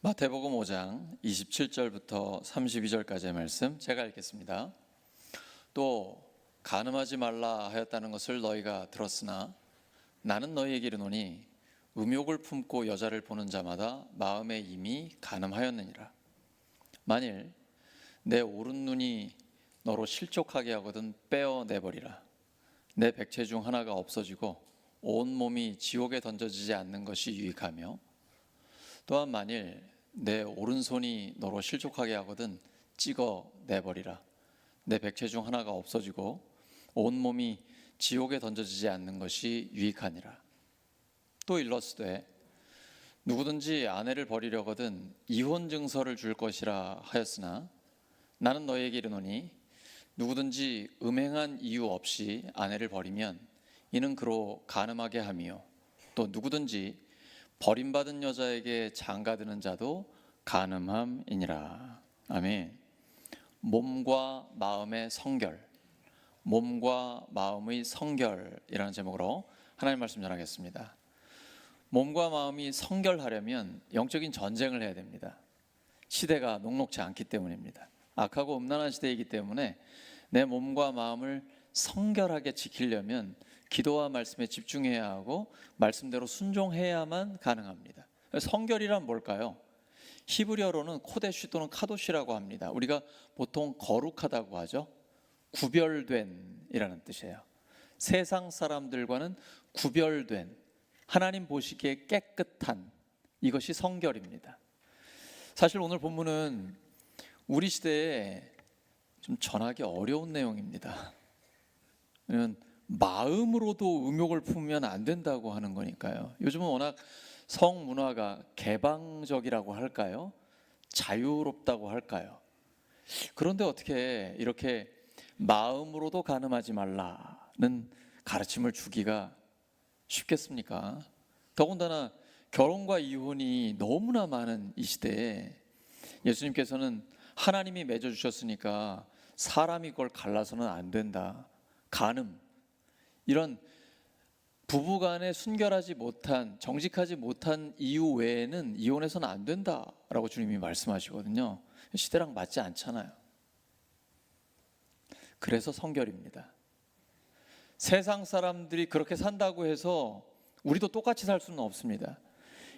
마태복음 5장 27절부터 32절까지의 말씀 제가 읽겠습니다. 또 간음하지 말라 하였다는 것을 너희가 들었으나 나는 너희에게 이르노니 음욕을 품고 여자를 보는 자마다 마음에 이미 간음하였느니라. 만일 내 오른 눈이 너로 실족하게 하거든 빼어내버리라. 내 백체 중 하나가 없어지고 온 몸이 지옥에 던져지지 않는 것이 유익하며, 또한 만일 내 오른손이 너로 실족하게 하거든 찍어내버리라. 내 백체 중 하나가 없어지고 온 몸이 지옥에 던져지지 않는 것이 유익하니라. 또 일러스되 누구든지 아내를 버리려거든 이혼 증서를 줄 것이라 하였으나 나는 너희에게 이르노니 누구든지 음행한 이유 없이 아내를 버리면 이는 그로 간음하게 하며, 또 누구든지 버림받은 여자에게 장가드는 자도 간음함이니라. 아멘. 몸과 마음의 성결, 몸과 마음의 성결이라는 제목으로 하나님 말씀 전하겠습니다. 몸과 마음이 성결하려면 영적인 전쟁을 해야 됩니다. 시대가 녹록지 않기 때문입니다. 악하고 음란한 시대이기 때문에 내 몸과 마음을 성결하게 지키려면 기도와 말씀에 집중해야 하고 말씀대로 순종해야만 가능합니다. 성결이란 뭘까요? 히브리어로는 코데쉬 또는 카도시라고 합니다. 우리가 보통 거룩하다고 하죠. 구별된 이라는 뜻이에요. 세상 사람들과는 구별된, 하나님 보시기에 깨끗한, 이것이 성결입니다. 사실 오늘 본문은 우리 시대에 좀 전하기 어려운 내용입니다. 왜냐하면 마음으로도 음욕을 품으면 안 된다고 하는 거니까요. 요즘은 워낙 성문화가 개방적이라고 할까요? 자유롭다고 할까요? 그런데 어떻게 이렇게 마음으로도 간음하지 말라는 가르침을 주기가 쉽겠습니까? 더군다나 결혼과 이혼이 너무나 많은 이 시대에 예수님께서는 하나님이 맺어주셨으니까 사람이 그걸 갈라서는 안 된다. 간음, 이런 부부간에 순결하지 못한, 정직하지 못한 이유 외에는 이혼해서는 안 된다라고 주님이 말씀하시거든요. 시대랑 맞지 않잖아요. 그래서 성결입니다. 세상 사람들이 그렇게 산다고 해서 우리도 똑같이 살 수는 없습니다.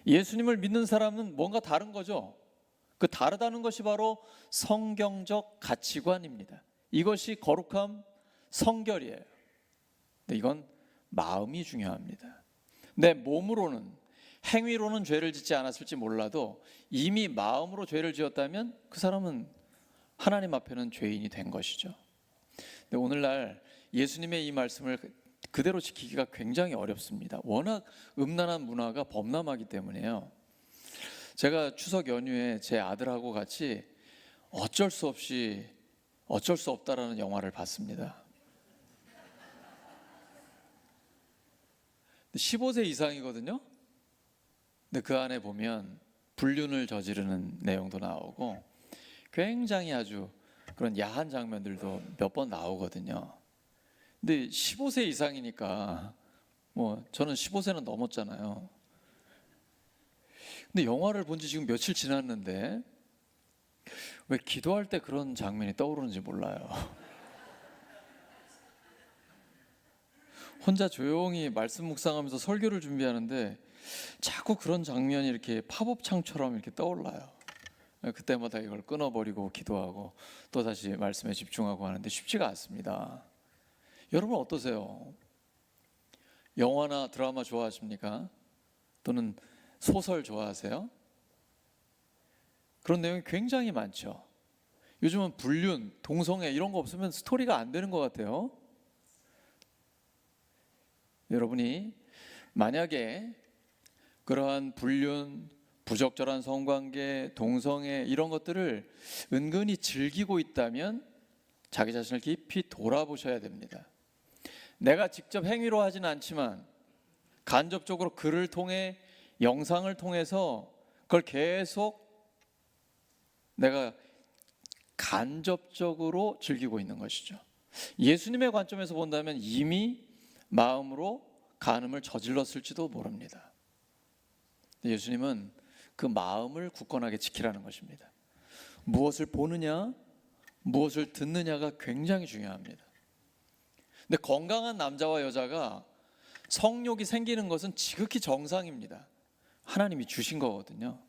예수님을 믿는 사람은 뭔가 다른 거죠. 그 다르다는 것이 바로 성경적 가치관입니다. 이것이 거룩함, 성결이에요. 근데 이건 마음이 중요합니다. 내 몸으로는, 행위로는 죄를 짓지 않았을지 몰라도 이미 마음으로 죄를 지었다면 그 사람은 하나님 앞에는 죄인이 된 것이죠. 근데 오늘날 예수님의 이 말씀을 그대로 지키기가 굉장히 어렵습니다. 워낙 음란한 문화가 범람하기 때문에요. 제가 추석 연휴에 제 아들하고 같이 어쩔 수 없다라는 영화를 봤습니다. 15세 이상이거든요. 근데 그 안에 보면 불륜을 저지르는 내용도 나오고 굉장히 아주 그런 야한 장면들도 몇 번 나오거든요. 근데 15세 이상이니까 저는 15세는 넘었잖아요. 근데 영화를 본 지 지금 며칠 지났는데 왜 기도할 때 그런 장면이 떠오르는지 몰라요. 혼자 조용히 말씀 묵상하면서 설교를 준비하는데 자꾸 그런 장면이 이렇게 팝업창처럼 이렇게 떠올라요. 그때마다 이걸 끊어버리고 기도하고 또 다시 말씀에 집중하고 하는데 쉽지가 않습니다. 여러분 어떠세요? 영화나 드라마 좋아하십니까? 또는 소설 좋아하세요? 그런 내용이 굉장히 많죠. 요즘은 불륜, 동성애 이런 거 없으면 스토리가 안 되는 것 같아요. 여러분이 만약에 그러한 불륜, 부적절한 성관계, 동성애 이런 것들을 은근히 즐기고 있다면 자기 자신을 깊이 돌아보셔야 됩니다. 내가 직접 행위로 하진 않지만 간접적으로 글을 통해, 영상을 통해서 그걸 계속 내가 간접적으로 즐기고 있는 것이죠. 예수님의 관점에서 본다면 이미 마음으로 간음을 저질렀을지도 모릅니다. 예수님은 그 마음을 굳건하게 지키라는 것입니다. 무엇을 보느냐, 무엇을 듣느냐가 굉장히 중요합니다. 근데 건강한 남자와 여자가 성욕이 생기는 것은 지극히 정상입니다. 하나님이 주신 거거든요.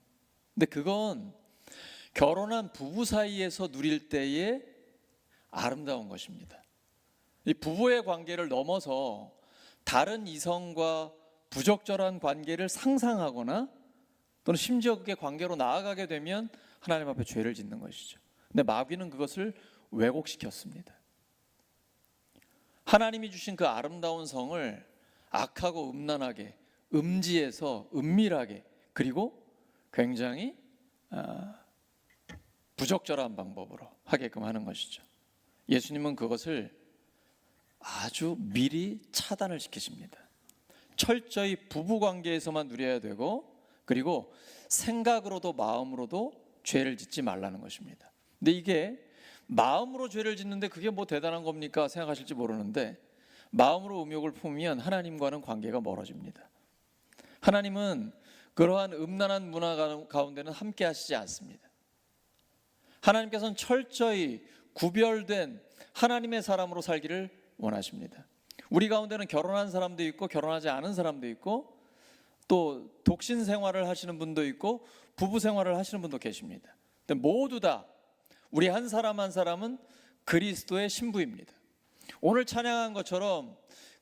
근데 그건 결혼한 부부 사이에서 누릴 때의 아름다운 것입니다. 이 부부의 관계를 넘어서 다른 이성과 부적절한 관계를 상상하거나 또는 심지어 그게 관계로 나아가게 되면 하나님 앞에 죄를 짓는 것이죠. 근데 마귀는 그것을 왜곡시켰습니다. 하나님이 주신 그 아름다운 성을 악하고 음란하게, 음지에서 은밀하게, 그리고 굉장히 부적절한 방법으로 하게끔 하는 것이죠. 예수님은 그것을 아주 미리 차단을 시키십니다. 철저히 부부관계에서만 누려야 되고, 그리고 생각으로도 마음으로도 죄를 짓지 말라는 것입니다. 근데 이게 마음으로 죄를 짓는데 그게 뭐 대단한 겁니까 생각하실지 모르는데, 마음으로 음욕을 품으면 하나님과는 관계가 멀어집니다. 하나님은 그러한 음란한 문화 가운데는 함께 하시지 않습니다. 하나님께서는 철저히 구별된 하나님의 사람으로 살기를 원하십니다. 우리 가운데는 결혼한 사람도 있고 결혼하지 않은 사람도 있고 또 독신 생활을 하시는 분도 있고 부부 생활을 하시는 분도 계십니다. 근데 모두 다 우리 한 사람 한 사람은 그리스도의 신부입니다. 오늘 찬양한 것처럼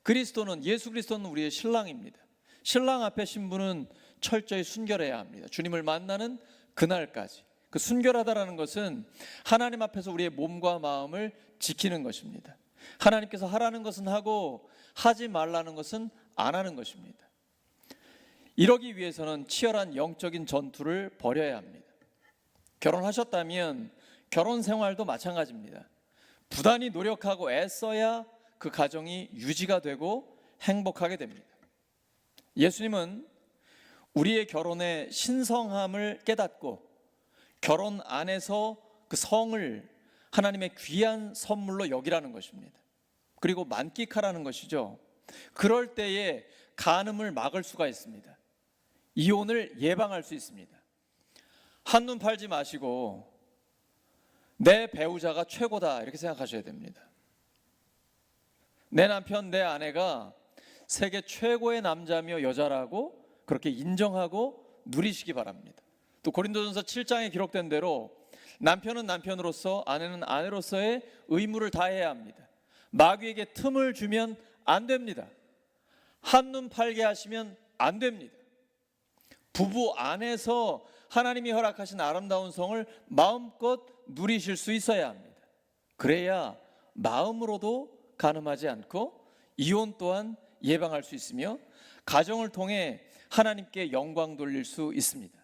그리스도는, 예수 그리스도는 우리의 신랑입니다. 신랑 앞에 신부는 철저히 순결해야 합니다. 주님을 만나는 그날까지. 그 순결하다라는 것은 하나님 앞에서 우리의 몸과 마음을 지키는 것입니다. 하나님께서 하라는 것은 하고 하지 말라는 것은 안 하는 것입니다. 이러기 위해서는 치열한 영적인 전투를 벌여야 합니다. 결혼하셨다면 결혼 생활도 마찬가지입니다. 부단히 노력하고 애써야 그 가정이 유지가 되고 행복하게 됩니다. 예수님은 우리의 결혼의 신성함을 깨닫고 결혼 안에서 그 성을 하나님의 귀한 선물로 여기라는 것입니다. 그리고 만끽하라는 것이죠. 그럴 때에 간음을 막을 수가 있습니다. 이혼을 예방할 수 있습니다. 한눈 팔지 마시고 내 배우자가 최고다 이렇게 생각하셔야 됩니다. 내 남편, 내 아내가 세계 최고의 남자며 여자라고 그렇게 인정하고 누리시기 바랍니다. 또 고린도전서 7장에 기록된 대로 남편은 남편으로서, 아내는 아내로서의 의무를 다해야 합니다. 마귀에게 틈을 주면 안 됩니다. 한눈 팔게 하시면 안 됩니다. 부부 안에서 하나님이 허락하신 아름다운 성을 마음껏 누리실 수 있어야 합니다. 그래야 마음으로도 간음하지 않고 이혼 또한 예방할 수 있으며 가정을 통해 하나님께 영광 돌릴 수 있습니다.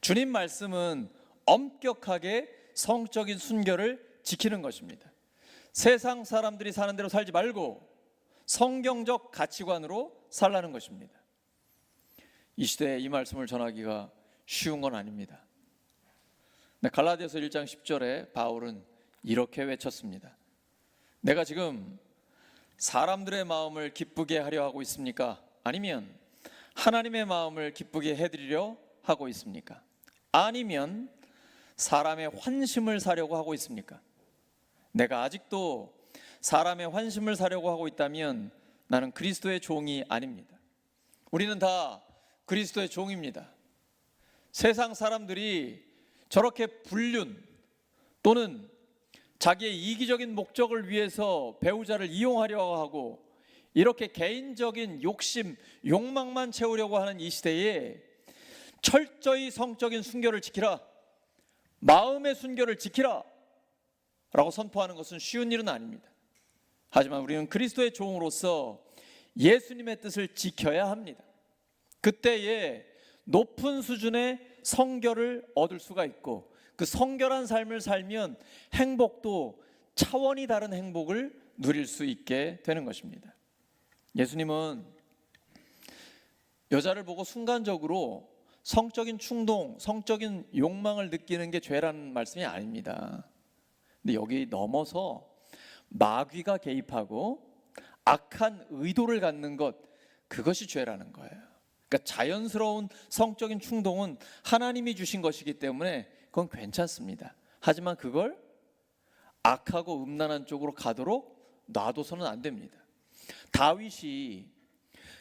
주님 말씀은 엄격하게 성적인 순결을 지키는 것입니다. 세상 사람들이 사는 대로 살지 말고 성경적 가치관으로 살라는 것입니다. 이 시대에 이 말씀을 전하기가 쉬운 건 아닙니다. 갈라디아서 1장 10절에 바울은 이렇게 외쳤습니다. 내가 지금 사람들의 마음을 기쁘게 하려 하고 있습니까? 아니면 하나님의 마음을 기쁘게 해드리려 하고 있습니까? 아니면 사람의 환심을 사려고 하고 있습니까? 내가 아직도 사람의 환심을 사려고 하고 있다면 나는 그리스도의 종이 아닙니다. 우리는 다 그리스도의 종입니다. 세상 사람들이 저렇게 불륜 또는 자기의 이기적인 목적을 위해서 배우자를 이용하려고 하고 이렇게 개인적인 욕심, 욕망만 채우려고 하는 이 시대에 철저히 성적인 순결을 지키라, 마음의 순결을 지키라 라고 선포하는 것은 쉬운 일은 아닙니다. 하지만 우리는 그리스도의 종으로서 예수님의 뜻을 지켜야 합니다. 그때에 높은 수준의 성결을 얻을 수가 있고 그 성결한 삶을 살면 행복도 차원이 다른 행복을 누릴 수 있게 되는 것입니다. 예수님은 여자를 보고 순간적으로 성적인 충동, 성적인 욕망을 느끼는 게 죄라는 말씀이 아닙니다. 근데 여기 넘어서 마귀가 개입하고 악한 의도를 갖는 것, 그것이 죄라는 거예요. 그러니까 자연스러운 성적인 충동은 하나님이 주신 것이기 때문에 그건 괜찮습니다. 하지만 그걸 악하고 음란한 쪽으로 가도록 놔둬서는 안 됩니다. 다윗이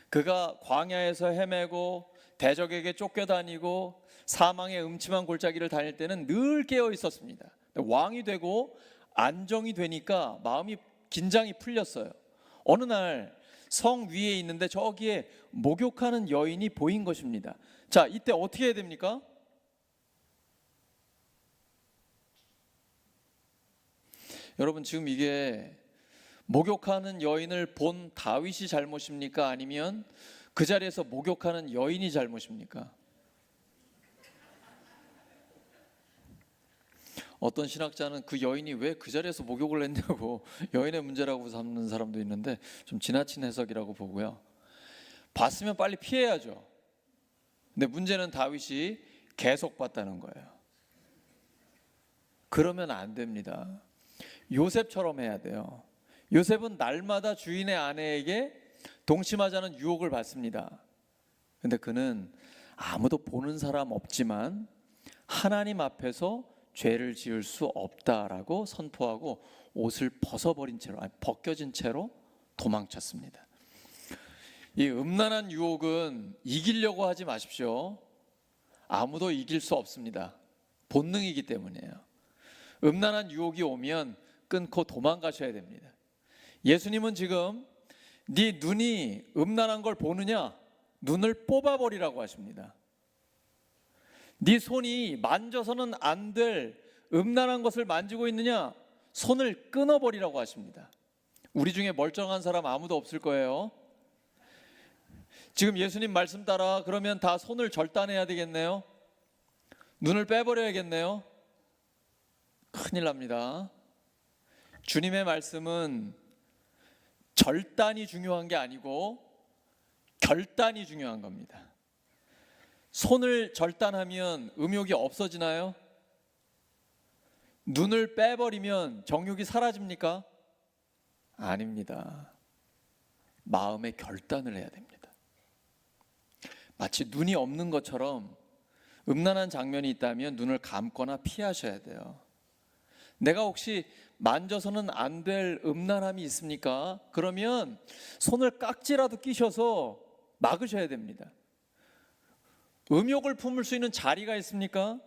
그가 광야에서 헤매고 대적에게 쫓겨다니고 사망의 음침한 골짜기를 다닐 때는 늘 깨어 있었습니다. 왕이 되고 안정이 되니까 마음이 긴장이 풀렸어요. 어느 날 성 위에 있는데 저기에 목욕하는 여인이 보인 것입니다. 자, 이때 어떻게 해야 됩니까? 여러분, 지금 이게 목욕하는 여인을 본 다윗이 잘못입니까? 아니면 그 자리에서 목욕하는 여인이 잘못입니까? 어떤 신학자는 그 여인이 왜 그 자리에서 목욕을 했냐고 여인의 문제라고 삼는 사람도 있는데 좀 지나친 해석이라고 보고요. 봤으면 빨리 피해야죠. 근데 문제는 다윗이 계속 봤다는 거예요. 그러면 안 됩니다. 요셉처럼 해야 돼요. 요셉은 날마다 주인의 아내에게 동침하자는 유혹을 받습니다. 근데 그는 아무도 보는 사람 없지만 하나님 앞에서 죄를 지을 수 없다라고 선포하고 옷을 벗어버린 채로, 벗겨진 채로 도망쳤습니다. 이 음란한 유혹은 이기려고 하지 마십시오. 아무도 이길 수 없습니다. 본능이기 때문이에요. 음란한 유혹이 오면 끊고 도망가셔야 됩니다. 예수님은 지금 네 눈이 음란한 걸 보느냐? 눈을 뽑아버리라고 하십니다. 네 손이 만져서는 안 될 음란한 것을 만지고 있느냐? 손을 끊어버리라고 하십니다. 우리 중에 멀쩡한 사람 아무도 없을 거예요. 지금 예수님 말씀 따라 그러면 다 손을 절단해야 되겠네요. 눈을 빼버려야겠네요. 큰일 납니다. 주님의 말씀은 절단이 중요한 게 아니고 결단이 중요한 겁니다. 손을 절단하면 음욕이 없어지나요? 눈을 빼버리면 정욕이 사라집니까? 아닙니다. 마음의 결단을 해야 됩니다. 마치 눈이 없는 것처럼 음란한 장면이 있다면 눈을 감거나 피하셔야 돼요. 내가 혹시 만져서는 안 될 음란함이 있습니까? 그러면 손을 깍지라도 끼셔서 막으셔야 됩니다. 음욕을 품을 수 있는 자리가 있습니까?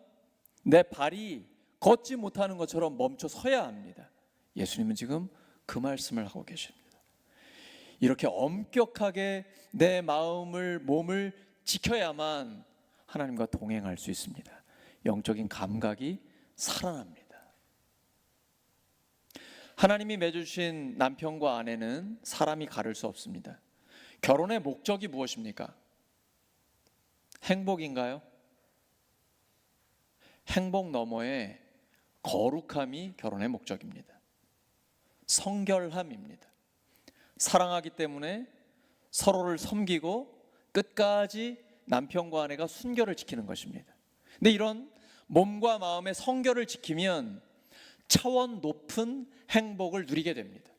내 발이 걷지 못하는 것처럼 멈춰 서야 합니다. 예수님은 지금 그 말씀을 하고 계십니다. 이렇게 엄격하게 내 마음을, 몸을 지켜야만 하나님과 동행할 수 있습니다. 영적인 감각이 살아납니다. 하나님이 맺어주신 남편과 아내는 사람이 가를 수 없습니다. 결혼의 목적이 무엇입니까? 행복인가요? 행복 너머에 거룩함이 결혼의 목적입니다. 성결함입니다. 사랑하기 때문에 서로를 섬기고 끝까지 남편과 아내가 순결을 지키는 것입니다. 근데 이런 몸과 마음의 성결을 지키면 차원 높은 행복을 누리게 됩니다.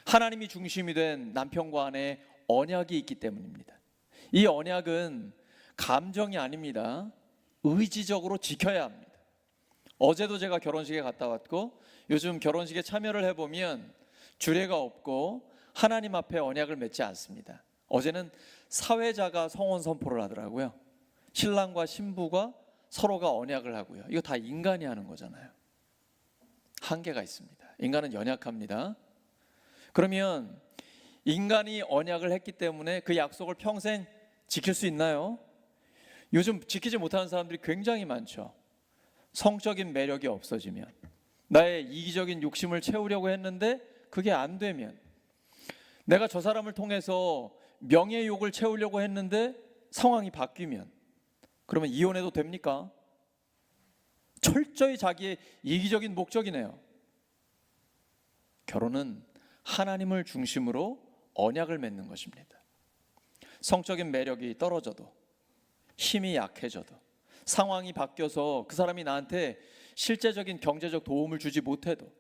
하나님이 중심이 된 남편과 아내의 언약이 있기 때문입니다. 이 언약은 감정이 아닙니다. 의지적으로 지켜야 합니다. 어제도 제가 결혼식에 갔다 왔고 요즘 결혼식에 참여를 해보면 주례가 없고 하나님 앞에 언약을 맺지 않습니다. 어제는 사회자가 성혼 선포를 하더라고요. 신랑과 신부가 서로가 언약을 하고요. 이거 다 인간이 하는 거잖아요. 한계가 있습니다. 인간은 연약합니다. 그러면 인간이 언약을 했기 때문에 그 약속을 평생 지킬 수 있나요? 요즘 지키지 못하는 사람들이 굉장히 많죠. 성적인 매력이 없어지면, 나의 이기적인 욕심을 채우려고 했는데 그게 안 되면, 내가 저 사람을 통해서 명예욕을 채우려고 했는데 상황이 바뀌면, 그러면 이혼해도 됩니까? 철저히 자기의 이기적인 목적이네요. 결혼은 하나님을 중심으로 언약을 맺는 것입니다. 성적인 매력이 떨어져도, 힘이 약해져도, 상황이 바뀌어서 그 사람이 나한테 실제적인 경제적 도움을 주지 못해도,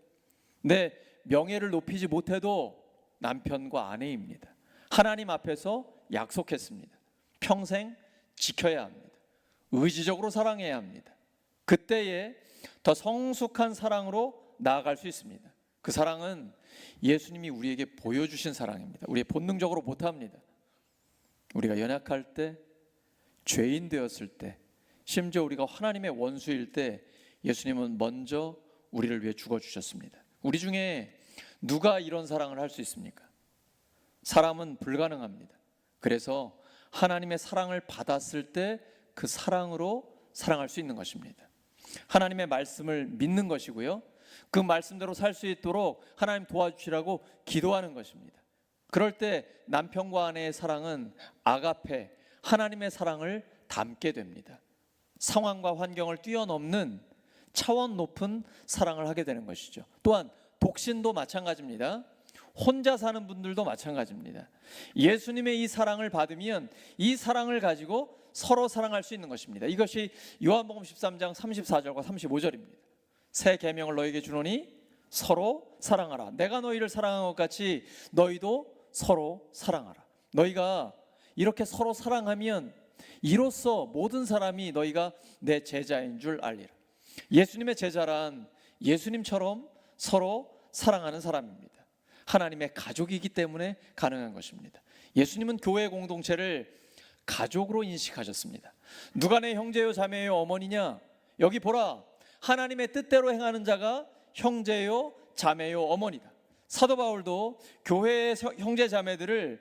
내 명예를 높이지 못해도 남편과 아내입니다. 하나님 앞에서 약속했습니다. 평생 지켜야 합니다. 의지적으로 사랑해야 합니다. 그때에 더 성숙한 사랑으로 나아갈 수 있습니다. 그 사랑은 예수님이 우리에게 보여주신 사랑입니다. 우리 본능적으로 못합니다. 우리가 연약할 때, 죄인 되었을 때, 심지어 우리가 하나님의 원수일 때 예수님은 먼저 우리를 위해 죽어주셨습니다. 우리 중에 누가 이런 사랑을 할 수 있습니까? 사람은 불가능합니다. 그래서 하나님의 사랑을 받았을 때 그 사랑으로 사랑할 수 있는 것입니다. 하나님의 말씀을 믿는 것이고요, 그 말씀대로 살 수 있도록 하나님 도와주시라고 기도하는 것입니다. 그럴 때 남편과 아내의 사랑은 아가페, 하나님의 사랑을 담게 됩니다. 상황과 환경을 뛰어넘는 차원 높은 사랑을 하게 되는 것이죠. 또한 독신도 마찬가지입니다. 혼자 사는 분들도 마찬가지입니다. 예수님의 이 사랑을 받으면 이 사랑을 가지고 서로 사랑할 수 있는 것입니다. 이것이 요한복음 13장 34절과 35절입니다. 새 계명을 너에게 주노니 서로 사랑하라. 내가 너희를 사랑한 것 같이 너희도 서로 사랑하라. 너희가 이렇게 서로 사랑하면 이로써 모든 사람이 너희가 내 제자인 줄 알리라. 예수님의 제자란 예수님처럼 서로 사랑하는 사람입니다. 하나님의 가족이기 때문에 가능한 것입니다. 예수님은 교회 공동체를 가족으로 인식하셨습니다. 누가 내 형제요 자매요 어머니냐? 여기 보라, 하나님의 뜻대로 행하는 자가 형제요 자매요 어머니다. 사도 바울도 교회의 형제 자매들을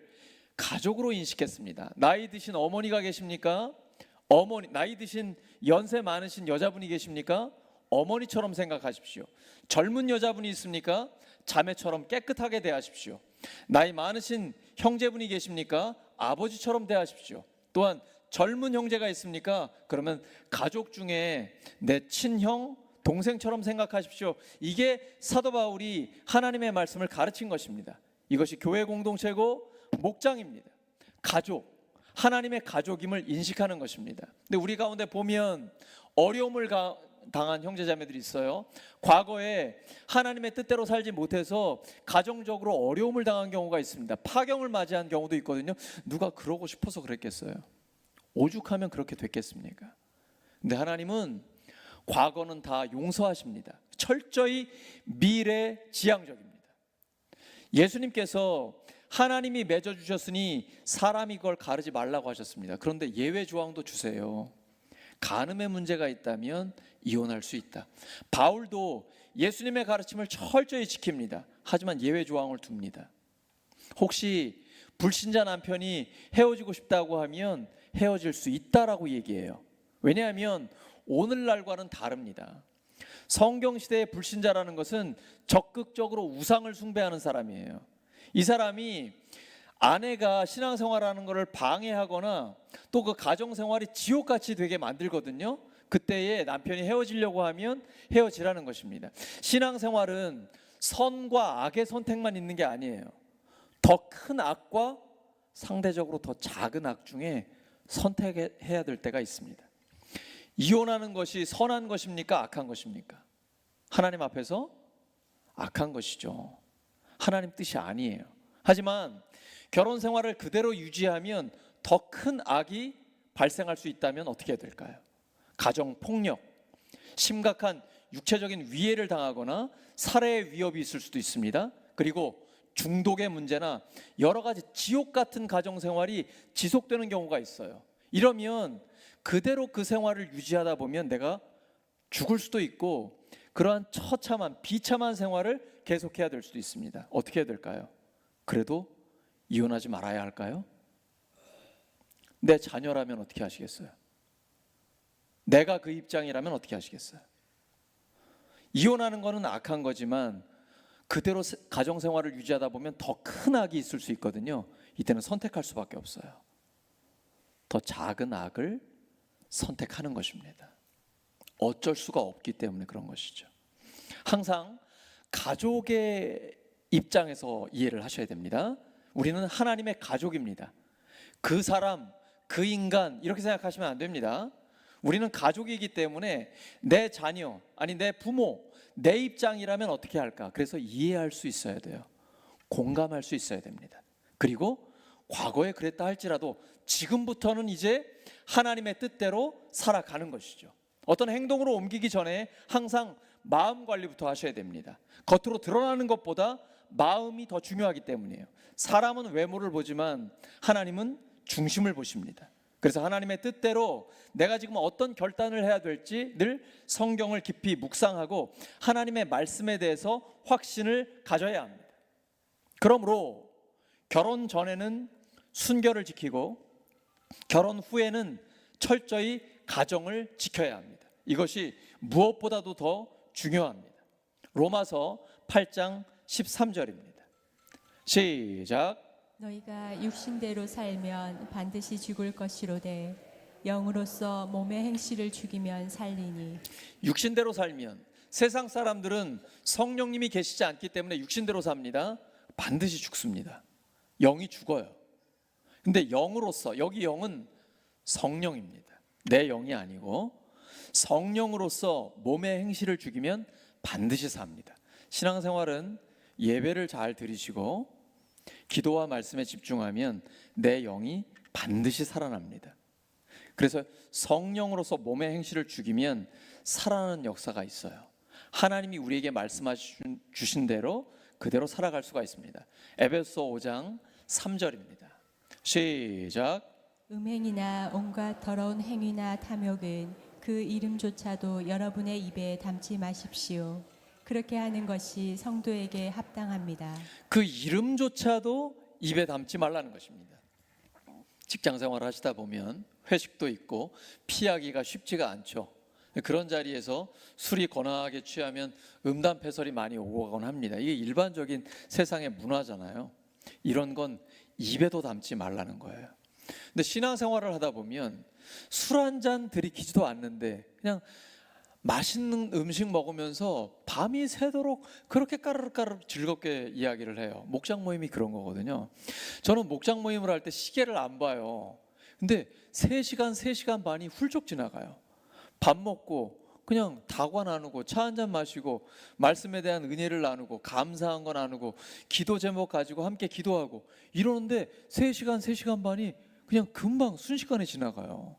가족으로 인식했습니다. 나이 드신 어머니가 계십니까? 어머니, 나이 드신 연세 많으신 여자분이 계십니까? 어머니처럼 생각하십시오. 젊은 여자분이 있습니까? 자매처럼 깨끗하게 대하십시오. 나이 많으신 형제분이 계십니까? 아버지처럼 대하십시오. 또한 젊은 형제가 있습니까? 그러면 가족 중에 내 친형, 동생처럼 생각하십시오. 이게 사도 바울이 하나님의 말씀을 가르친 것입니다. 이것이 교회 공동체고 목장입니다. 가족, 하나님의 가족임을 인식하는 것입니다. 근데 우리 가운데 보면 어려움을 당한 형제자매들이 있어요. 과거에 하나님의 뜻대로 살지 못해서 가정적으로 어려움을 당한 경우가 있습니다. 파경을 맞이한 경우도 있거든요. 누가 그러고 싶어서 그랬겠어요? 오죽하면 그렇게 됐겠습니까? 근데 하나님은 과거는 다 용서하십니다. 철저히 미래지향적입니다. 예수님께서 하나님이 맺어주셨으니 사람이 그걸 가르지 말라고 하셨습니다. 그런데 예외 조항도 주세요. 간음의 문제가 있다면 이혼할 수 있다. 바울도 예수님의 가르침을 철저히 지킵니다. 하지만 예외 조항을 둡니다. 혹시 불신자 남편이 헤어지고 싶다고 하면 헤어질 수 있다라고 얘기해요. 왜냐하면 오늘날과는 다릅니다. 성경시대의 불신자라는 것은 적극적으로 우상을 숭배하는 사람이에요. 이 사람이 아내가 신앙생활하는 것을 방해하거나 또 그 가정생활이 지옥같이 되게 만들거든요. 그때에 남편이 헤어지려고 하면 헤어지라는 것입니다. 신앙생활은 선과 악의 선택만 있는 게 아니에요. 더 큰 악과 상대적으로 더 작은 악 중에 선택해야 될 때가 있습니다. 이혼하는 것이 선한 것입니까? 악한 것입니까? 하나님 앞에서 악한 것이죠. 하나님 뜻이 아니에요. 하지만 결혼 생활을 그대로 유지하면 더 큰 악이 발생할 수 있다면 어떻게 해야 될까요? 가정 폭력, 심각한 육체적인 위해를 당하거나 살해의 위협이 있을 수도 있습니다. 그리고 중독의 문제나 여러 가지 지옥 같은 가정 생활이 지속되는 경우가 있어요. 이러면 그대로 그 생활을 유지하다 보면 내가 죽을 수도 있고 그러한 처참한 비참한 생활을 계속해야 될 수도 있습니다. 어떻게 해야 될까요? 그래도 이혼하지 말아야 할까요? 내 자녀라면 어떻게 하시겠어요? 내가 그 입장이라면 어떻게 하시겠어요? 이혼하는 거는 악한 거지만 그대로 가정생활을 유지하다 보면 더 큰 악이 있을 수 있거든요. 이때는 선택할 수밖에 없어요. 더 작은 악을 선택하는 것입니다. 어쩔 수가 없기 때문에 그런 것이죠. 항상 가족의 입장에서 이해를 하셔야 됩니다. 우리는 하나님의 가족입니다. 그 사람, 그 인간 이렇게 생각하시면 안 됩니다. 우리는 가족이기 때문에 내 자녀, 아니 내 부모, 내 입장이라면 어떻게 할까? 그래서 이해할 수 있어야 돼요. 공감할 수 있어야 됩니다. 그리고 과거에 그랬다 할지라도 지금부터는 이제 하나님의 뜻대로 살아가는 것이죠. 어떤 행동으로 옮기기 전에 항상 마음 관리부터 하셔야 됩니다. 겉으로 드러나는 것보다 마음이 더 중요하기 때문이에요. 사람은 외모를 보지만 하나님은 중심을 보십니다. 그래서 하나님의 뜻대로 내가 지금 어떤 결단을 해야 될지 늘 성경을 깊이 묵상하고 하나님의 말씀에 대해서 확신을 가져야 합니다. 그러므로 결혼 전에는 순결을 지키고 결혼 후에는 철저히 가정을 지켜야 합니다. 이것이 무엇보다도 더 중요합니다. 로마서 8장 13절입니다. 시작. 너희가 육신대로 살면 반드시 죽을 것이로되 영으로서 몸의 행실을 죽이면 살리니. 육신대로 살면, 세상 사람들은 성령님이 계시지 않기 때문에 육신대로 삽니다. 반드시 죽습니다. 영이 죽어요. 근데 영으로서, 여기 영은 성령입니다. 내 영이 아니고 성령으로서 몸의 행실을 죽이면 반드시 삽니다. 신앙생활은 예배를 잘 드리시고 기도와 말씀에 집중하면 내 영이 반드시 살아납니다. 그래서 성령으로서 몸의 행실을 죽이면 살아나는 역사가 있어요. 하나님이 우리에게 말씀하신 대로 그대로 살아갈 수가 있습니다. 에베소 5장 3절입니다. 시작. 음행이나 온갖 더러운 행위나 탐욕은 그 이름조차도 여러분의 입에 담지 마십시오. 그렇게 하는 것이 성도에게 합당합니다. 그 이름조차도 입에 담지 말라는 것입니다. 직장 생활 하시다 보면 회식도 있고 피하기가 쉽지가 않죠. 그런 자리에서 술이 거나하게 취하면 음담패설이 많이 오고 가곤 합니다. 이게 일반적인 세상의 문화잖아요. 이런 건 입에도 담지 말라는 거예요. 근데 신앙생활을 하다 보면 술 한 잔 들이키지도 않는데 그냥 맛있는 음식 먹으면서 밤이 새도록 그렇게 까르르까르르 즐겁게 이야기를 해요. 목장 모임이 그런 거거든요. 저는 목장 모임을 할 때 시계를 안 봐요. 근데 3시간, 3시간 반이 훌쩍 지나가요. 밥 먹고 그냥 다과 나누고 차 한잔 마시고 말씀에 대한 은혜를 나누고 감사한 거 나누고 기도 제목 가지고 함께 기도하고 이러는데 3시간, 3시간 반이 그냥 금방 순식간에 지나가요.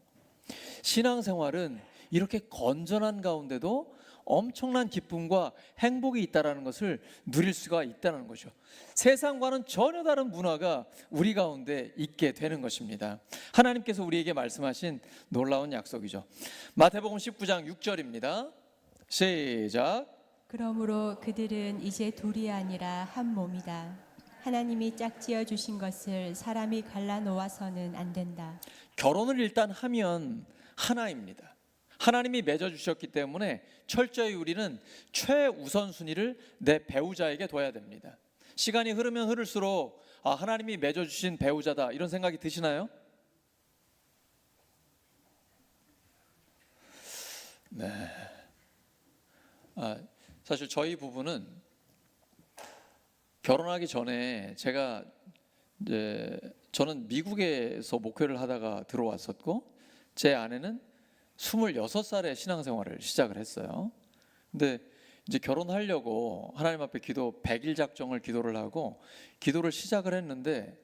신앙생활은 이렇게 건전한 가운데도 엄청난 기쁨과 행복이 있다는 것을 누릴 수가 있다는 것이죠. 세상과는 전혀 다른 문화가 우리 가운데 있게 되는 것입니다. 하나님께서 우리에게 말씀하신 놀라운 약속이죠. 마태복음 19장 6절입니다. 시작. 그러므로 그들은 이제 둘이 아니라 한 몸이다. 하나님이 짝지어 주신 것을 사람이 갈라 놓아서는 안 된다. 결혼을 일단 하면 하나입니다. 하나님이 맺어주셨기 때문에 철저히 우리는 최우선순위를 내 배우자에게 둬야 됩니다. 시간이 흐르면 흐를수록 하나님이 맺어주신 배우자다 이런 생각이 드시나요? 네. 사실 저희 부부는 결혼하기 전에 저는 미국에서 목회를 하다가 들어왔었고 제 아내는 26살에 신앙생활을 시작을 했어요. 근데 이제 결혼하려고 하나님 앞에 100일 작정을 기도를 하고 기도를 시작을 했는데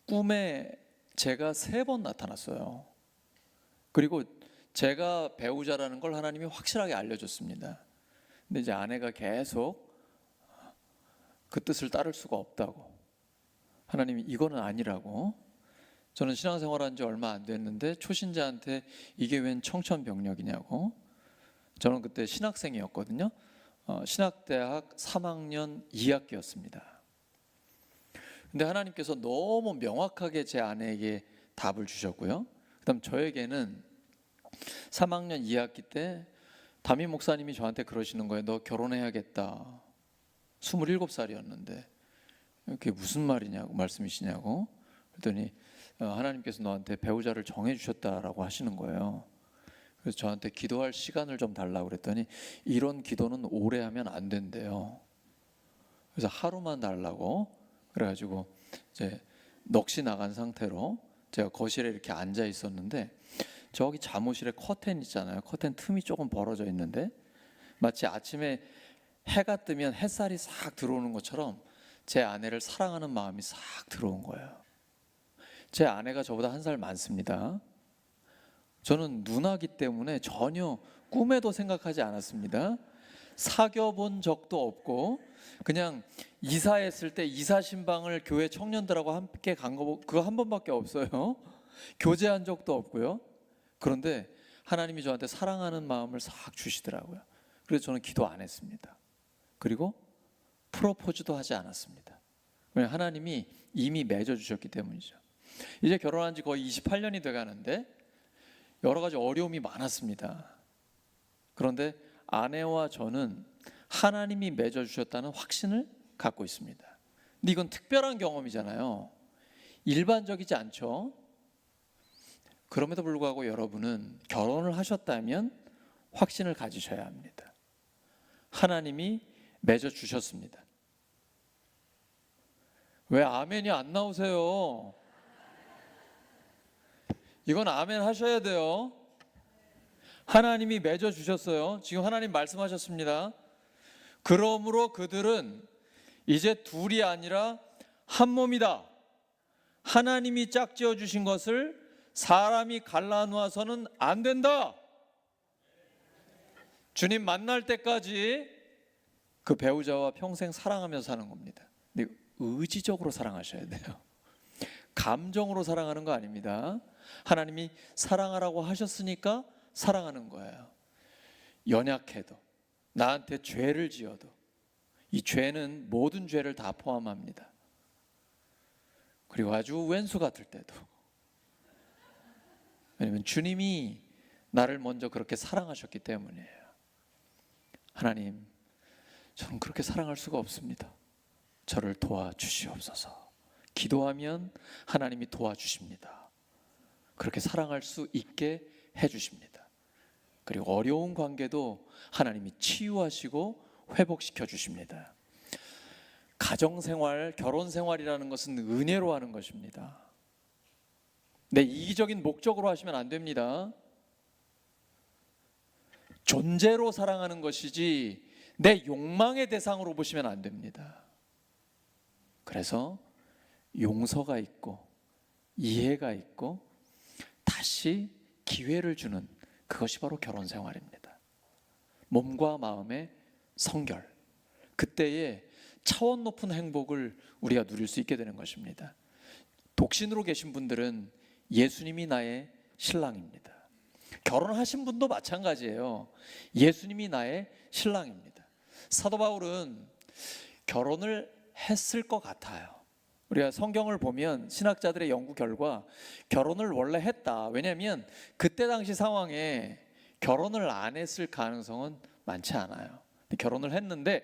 꿈에 제가 3번 나타났어요. 그리고 제가 배우자라는 걸 하나님이 확실하게 알려줬습니다. 근데 이제 아내가 계속 그 뜻을 따를 수가 없다고, 하나님이 이거는 아니라고. 저는 신앙생활한 지 얼마 안 됐는데 초신자한테 이게 웬 청천벽력이냐고. 저는 그때 신학생이었거든요. 신학대학 3학년 2학기였습니다. 근데 하나님께서 너무 명확하게 제 아내에게 답을 주셨고요. 그다음 저에게는 3학년 2학기 때 담임 목사님이 저한테 그러시는 거예요. 너 결혼해야겠다. 27살이었는데 그게 무슨 말씀이시냐고. 그랬더니 하나님께서 너한테 배우자를 정해주셨다라고 하시는 거예요. 그래서 저한테 기도할 시간을 좀 달라고 그랬더니 이런 기도는 오래 하면 안 된대요. 그래서 하루만 달라고 그래가지고 이제 넋이 나간 상태로 제가 거실에 이렇게 앉아 있었는데 저기 잠옷실에 커튼 있잖아요. 커튼 틈이 조금 벌어져 있는데 마치 아침에 해가 뜨면 햇살이 싹 들어오는 것처럼 제 아내를 사랑하는 마음이 싹 들어온 거예요. 제 아내가 저보다 한 살 많습니다. 저는 누나기 때문에 전혀 꿈에도 생각하지 않았습니다. 사귀어 본 적도 없고 그냥 이사했을 때 이사 신방을 교회 청년들하고 함께 간 거 그거 한 번밖에 없어요. 교제한 적도 없고요. 그런데 하나님이 저한테 사랑하는 마음을 싹 주시더라고요. 그래서 저는 기도 안 했습니다. 그리고 프로포즈도 하지 않았습니다. 왜냐하면 하나님이 이미 맺어주셨기 때문이죠. 이제 결혼한 지 거의 28년이 돼가는데 여러 가지 어려움이 많았습니다. 그런데 아내와 저는 하나님이 맺어주셨다는 확신을 갖고 있습니다. 근데 이건 특별한 경험이잖아요. 일반적이지 않죠. 그럼에도 불구하고 여러분은 결혼을 하셨다면 확신을 가지셔야 합니다. 하나님이 맺어주셨습니다. 왜 아멘이 안 나오세요? 이건 아멘 하셔야 돼요. 하나님이 맺어주셨어요. 지금 하나님 말씀하셨습니다. 그러므로 그들은 이제 둘이 아니라 한 몸이다. 하나님이 짝지어 주신 것을 사람이 갈라놓아서는 안 된다. 주님 만날 때까지 그 배우자와 평생 사랑하며 사는 겁니다. 근데 의지적으로 사랑하셔야 돼요. 감정으로 사랑하는 거 아닙니다. 하나님이 사랑하라고 하셨으니까 사랑하는 거예요. 연약해도 나한테 죄를 지어도 이 죄는 모든 죄를 다 포함합니다. 그리고 아주 왼수 같을 때도. 왜냐하면 주님이 나를 먼저 그렇게 사랑하셨기 때문이에요. 하나님, 저는 그렇게 사랑할 수가 없습니다. 저를 도와주시옵소서. 기도하면 하나님이 도와주십니다. 그렇게 사랑할 수 있게 해주십니다. 그리고 어려운 관계도 하나님이 치유하시고 회복시켜 주십니다. 가정생활, 결혼생활이라는 것은 은혜로 하는 것입니다. 내 이기적인 목적으로 하시면 안 됩니다. 존재로 사랑하는 것이지 내 욕망의 대상으로 보시면 안 됩니다. 그래서 용서가 있고 이해가 있고 다시 기회를 주는 그것이 바로 결혼 생활입니다. 몸과 마음의 성결, 그때의 차원 높은 행복을 우리가 누릴 수 있게 되는 것입니다. 독신으로 계신 분들은 예수님이 나의 신랑입니다. 결혼하신 분도 마찬가지예요. 예수님이 나의 신랑입니다. 사도 바울은 결혼을 했을 것 같아요. 우리가 성경을 보면 신학자들의 연구 결과 결혼을 원래 했다. 왜냐하면 그때 당시 상황에 결혼을 안 했을 가능성은 많지 않아요. 결혼을 했는데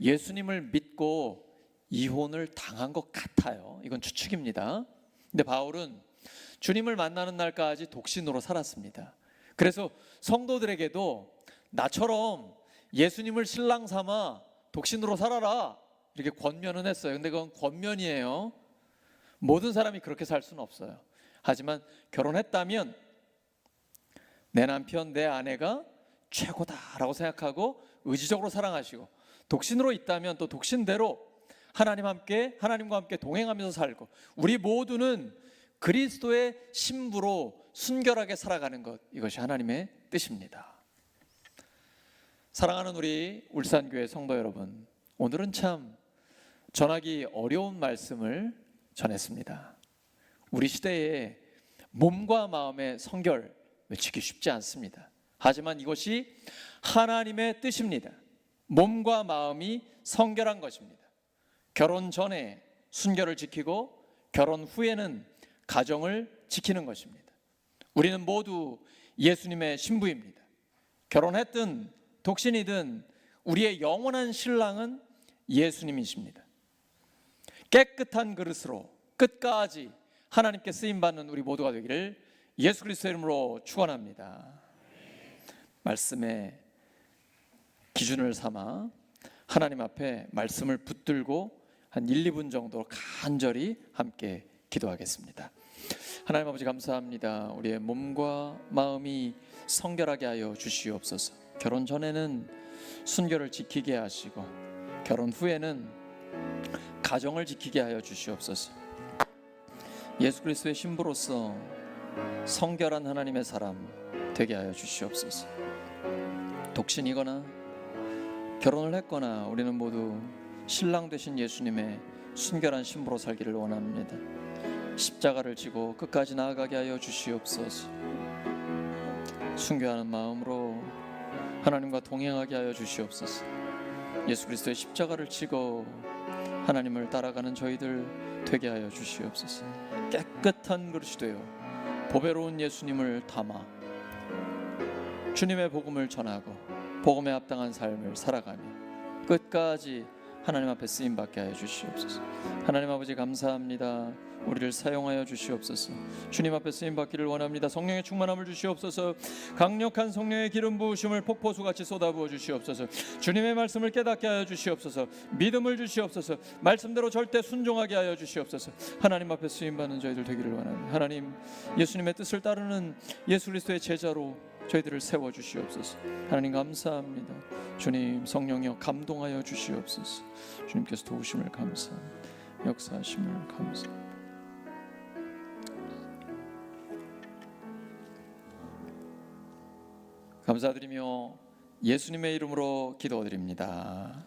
예수님을 믿고 이혼을 당한 것 같아요. 이건 추측입니다. 근데 바울은 주님을 만나는 날까지 독신으로 살았습니다. 그래서 성도들에게도 나처럼 예수님을 신랑 삼아 독신으로 살아라 이렇게 권면은 했어요. 근데 그건 권면이에요. 모든 사람이 그렇게 살 수는 없어요. 하지만 결혼했다면 내 남편, 내 아내가 최고다라고 생각하고 의지적으로 사랑하시고, 독신으로 있다면 또 독신대로 하나님과 함께 동행하면서 살고, 우리 모두는 그리스도의 신부로 순결하게 살아가는 것, 이것이 하나님의 뜻입니다. 사랑하는 우리 울산교회 성도 여러분, 오늘은 참 전하기 어려운 말씀을 전했습니다. 우리 시대에 몸과 마음의 성결 외치기 쉽지 않습니다. 하지만 이것이 하나님의 뜻입니다. 몸과 마음이 성결한 것입니다. 결혼 전에 순결을 지키고 결혼 후에는 가정을 지키는 것입니다. 우리는 모두 예수님의 신부입니다. 결혼했든 독신이든 우리의 영원한 신랑은 예수님이십니다. 깨끗한 그릇으로 끝까지 하나님께 쓰임받는 우리 모두가 되기를 예수 그리스도의 이름으로 축원합니다. 말씀의 기준을 삼아 하나님 앞에 말씀을 붙들고 한 1, 2분 정도 간절히 함께 기도하겠습니다. 하나님 아버지 감사합니다. 우리의 몸과 마음이 성결하게 하여 주시옵소서. 결혼 전에는 순결을 지키게 하시고 결혼 후에는 가정을 지키게 하여 주시옵소서. 예수 그리스도의 신부로서 성결한 하나님의 사람 되게 하여 주시옵소서. 독신이거나 결혼을 했거나 우리는 모두 신랑 되신 예수님의 순결한 신부로 살기를 원합니다. 십자가를 지고 끝까지 나아가게 하여 주시옵소서. 순교하는 마음으로 하나님과 동행하게 하여 주시옵소서. 예수 그리스도의 십자가를 지고 하나님을 따라가는 저희들 되게 하여 주시옵소서. 깨끗한 그릇이 되어 보배로운 예수님을 담아 주님의 복음을 전하고 복음에 합당한 삶을 살아가며 끝까지 하나님 앞에 쓰임받게 하여 주시옵소서. 하나님 아버지 감사합니다. 우리를 사용하여 주시옵소서. 주님 앞에 쓰임받기를 원합니다. 성령의 충만함을 주시옵소서. 강력한 성령의 기름 부으심을 폭포수같이 쏟아부어 주시옵소서. 주님의 말씀을 깨닫게 하여 주시옵소서. 믿음을 주시옵소서. 말씀대로 절대 순종하게 하여 주시옵소서. 하나님 앞에 쓰임받는 저희들 되기를 원합니다. 하나님, 예수님의 뜻을 따르는 예수 그리스도의 제자로 저희들을 세워주시옵소서. 하나님 감사합니다. 주님 성령이여 감동하여 주시옵소서. 주님께서 도우심을 감사합니다. 역사하심을 감사합니다. 감사드리며 예수님의 이름으로 기도드립니다.